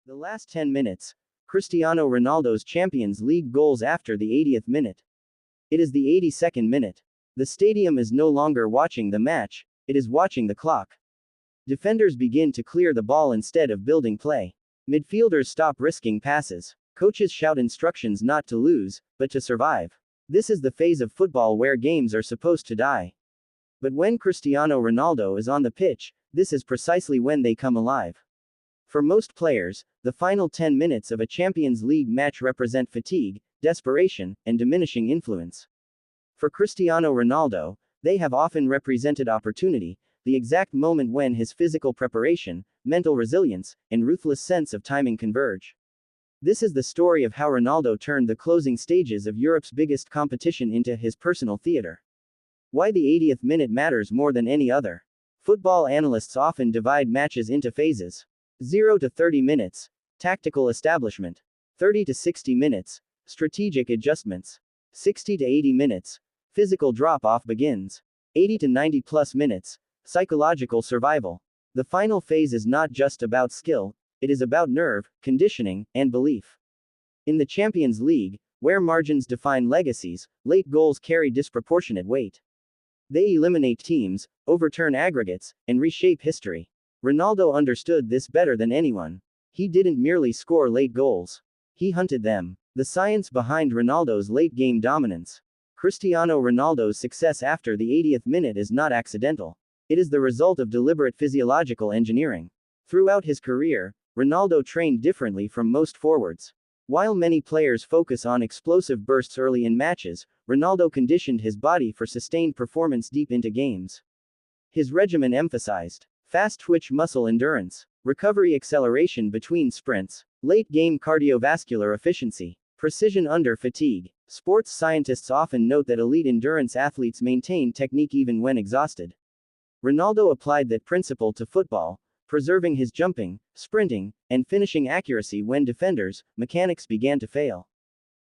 The last 10 minutes. Cristiano Ronaldo's Champions League goals after the 80th minute. It is the 82nd minute. The stadium is no longer watching the match, it is watching the clock. Defenders begin to clear the ball instead of building play. Midfielders stop risking passes. Coaches shout instructions not to lose, but to survive. This is the phase of football where games are supposed to die. But when Cristiano Ronaldo is on the pitch, this is precisely when they come alive. For most players, the final 10 minutes of a Champions League match represent fatigue, desperation, and diminishing influence. For Cristiano Ronaldo, they have often represented opportunity, the exact moment when his physical preparation, mental resilience, and ruthless sense of timing converge. This is the story of how Ronaldo turned the closing stages of Europe's biggest competition into his personal theater. Why the 80th minute matters more than any other. Football analysts often divide matches into phases. 0 to 30 minutes, tactical establishment. 30 to 60 minutes, strategic adjustments. 60 to 80 minutes, physical drop-off begins. 80 to 90 plus minutes, psychological survival. The final phase is not just about skill, it is about nerve, conditioning, and belief. In the Champions League, where margins define legacies, late goals carry disproportionate weight. They eliminate teams, overturn aggregates, and reshape history. Ronaldo understood this better than anyone. He didn't merely score late goals. He hunted them. The science behind Ronaldo's late-game dominance. Cristiano Ronaldo's success after the 80th minute is not accidental. It is the result of deliberate physiological engineering. Throughout his career, Ronaldo trained differently from most forwards. While many players focus on explosive bursts early in matches, Ronaldo conditioned his body for sustained performance deep into games. His regimen emphasized fast twitch muscle endurance, recovery acceleration between sprints, late-game cardiovascular efficiency, precision under fatigue. Sports scientists often note that elite endurance athletes maintain technique even when exhausted. Ronaldo applied that principle to football, preserving his jumping, sprinting, and finishing accuracy when defenders' mechanics began to fail.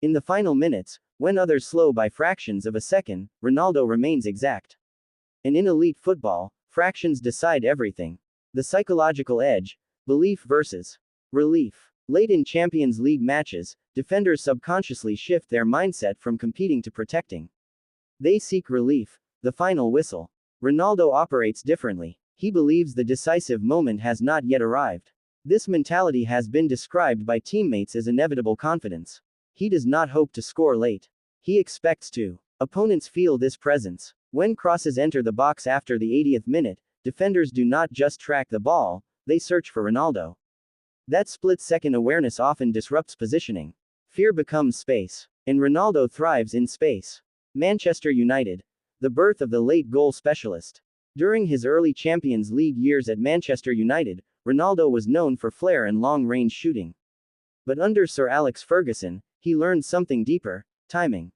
In the final minutes, when others slow by fractions of a second, Ronaldo remains exact. And in elite football, fractions decide everything. The psychological edge, belief versus relief. Late in Champions League matches, defenders subconsciously shift their mindset from competing to protecting. They seek relief, the final whistle. Ronaldo operates differently. He believes the decisive moment has not yet arrived. This mentality has been described by teammates as inevitable confidence. He does not hope to score late. He expects to. Opponents feel this presence. When crosses enter the box after the 80th minute, defenders do not just track the ball, they search for Ronaldo. That split-second awareness often disrupts positioning. Fear becomes space. And Ronaldo thrives in space. Manchester United. The birth of the late goal specialist. During his early Champions League years at Manchester United, Ronaldo was known for flair and long-range shooting. But under Sir Alex Ferguson, he learned something deeper: timing.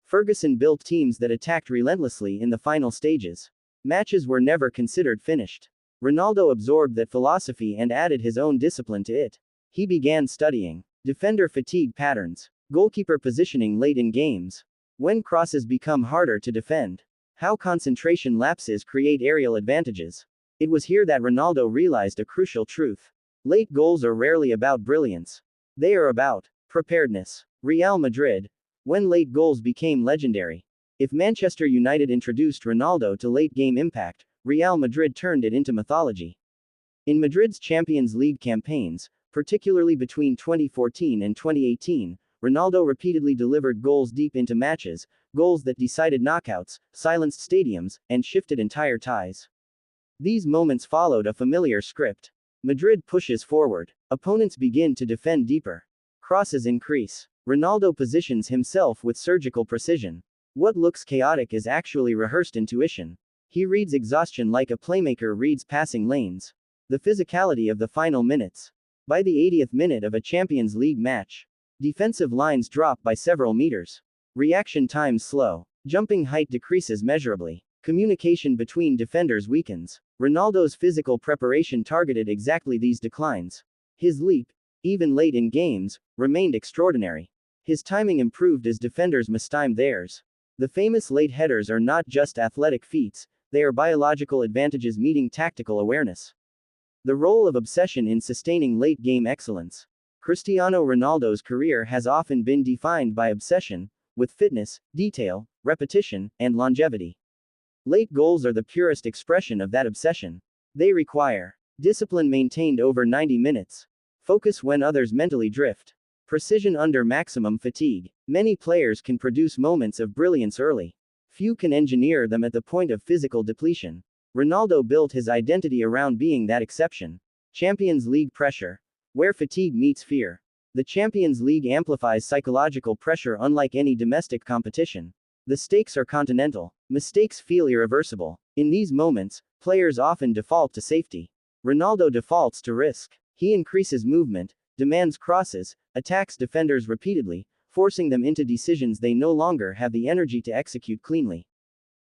Ferguson built teams that attacked relentlessly in the final stages. Matches were never considered finished. Ronaldo absorbed that philosophy and added his own discipline to it. He began studying defender fatigue patterns, goalkeeper positioning late in games, when crosses become harder to defend, how concentration lapses create aerial advantages. It was here that Ronaldo realized a crucial truth. Late goals are rarely about brilliance. They are about preparedness. Real Madrid. When late goals became legendary. If Manchester United introduced Ronaldo to late-game impact, Real Madrid turned it into mythology. In Madrid's Champions League campaigns, particularly between 2014 and 2018, Ronaldo repeatedly delivered goals deep into matches, goals that decided knockouts, silenced stadiums, and shifted entire ties. These moments followed a familiar script. Madrid pushes forward. Opponents begin to defend deeper. Crosses increase. Ronaldo positions himself with surgical precision. What looks chaotic is actually rehearsed intuition. He reads exhaustion like a playmaker reads passing lanes. The physicality of the final minutes. By the 80th minute of a Champions League match, defensive lines drop by several meters. Reaction times slow. Jumping height decreases measurably. Communication between defenders weakens. Ronaldo's physical preparation targeted exactly these declines. His leap, even late in games, remained extraordinary. His timing improved as defenders mistimed theirs. The famous late headers are not just athletic feats, they are biological advantages meeting tactical awareness. The role of obsession in sustaining late-game excellence. Cristiano Ronaldo's career has often been defined by obsession with fitness, detail, repetition, and longevity. Late goals are the purest expression of that obsession. They require discipline maintained over 90 minutes, focus when others mentally drift, precision under maximum fatigue. Many players can produce moments of brilliance early. Few can engineer them at the point of physical depletion. Ronaldo built his identity around being that exception. Champions League pressure. Where fatigue meets fear. The Champions League amplifies psychological pressure unlike any domestic competition. The stakes are continental. Mistakes feel irreversible. In these moments, players often default to safety. Ronaldo defaults to risk. He increases movement, demands crosses, attacks defenders repeatedly, forcing them into decisions they no longer have the energy to execute cleanly.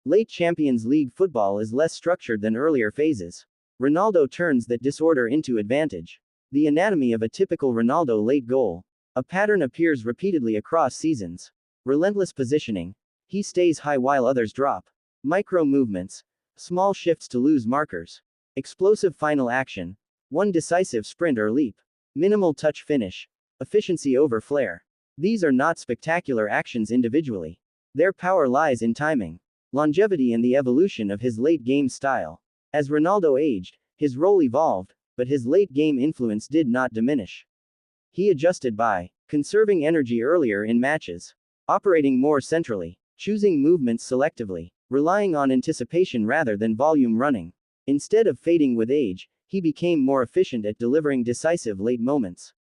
Late Champions League football is less structured than earlier phases. Ronaldo turns that disorder into advantage. The anatomy of a typical Ronaldo late goal. A pattern appears repeatedly across seasons. Relentless positioning. He stays high while others drop. Micro movements. Small shifts to lose markers. Explosive final action. One decisive sprint or leap. Minimal touch finish. Efficiency over flair. These are not spectacular actions individually. Their power lies in timing, longevity, and the evolution of his late game style. As Ronaldo aged, his role evolved, but his late game influence did not diminish. He adjusted by conserving energy earlier in matches, operating more centrally, choosing movements selectively, relying on anticipation rather than volume running. Instead of fading with age, he became more efficient at delivering decisive late moments.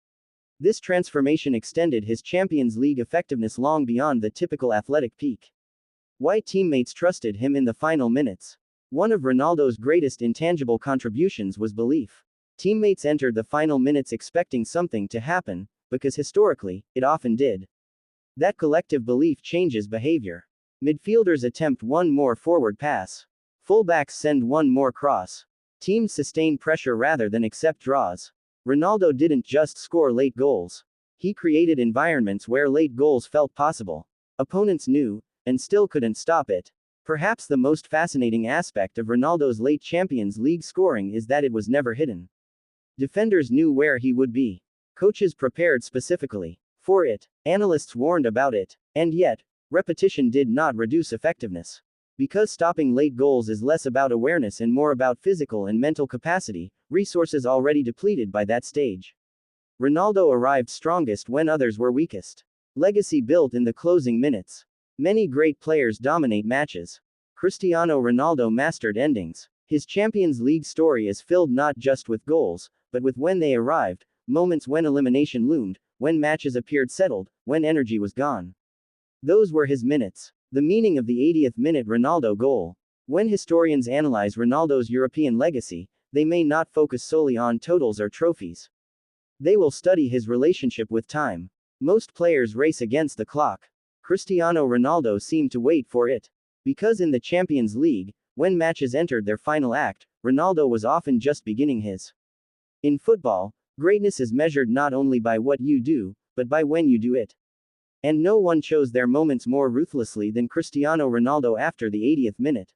This transformation extended his Champions League effectiveness long beyond the typical athletic peak. Why teammates trusted him in the final minutes. One of Ronaldo's greatest intangible contributions was belief. Teammates entered the final minutes expecting something to happen, because historically, it often did. That collective belief changes behavior. Midfielders attempt one more forward pass. Fullbacks send one more cross. Teams sustain pressure rather than accept draws. Ronaldo didn't just score late goals. He created environments where late goals felt possible. Opponents knew, and still couldn't stop it. Perhaps the most fascinating aspect of Ronaldo's late Champions League scoring is that it was never hidden. Defenders knew where he would be. Coaches prepared specifically for it. Analysts warned about it. And yet, repetition did not reduce effectiveness. Because stopping late goals is less about awareness and more about physical and mental capacity, resources already depleted by that stage. Ronaldo arrived strongest when others were weakest. Legacy built in the closing minutes. Many great players dominate matches. Cristiano Ronaldo mastered endings. His Champions League story is filled not just with goals, but with when they arrived, moments when elimination loomed, when matches appeared settled, when energy was gone. Those were his minutes. The meaning of the 80th minute Ronaldo goal. When historians analyze Ronaldo's European legacy, they may not focus solely on totals or trophies. They will study his relationship with time. Most players race against the clock. Cristiano Ronaldo seemed to wait for it. Because in the Champions League, when matches entered their final act, Ronaldo was often just beginning his. In football, greatness is measured not only by what you do, but by when you do it. And no one chose their moments more ruthlessly than Cristiano Ronaldo after the 80th minute.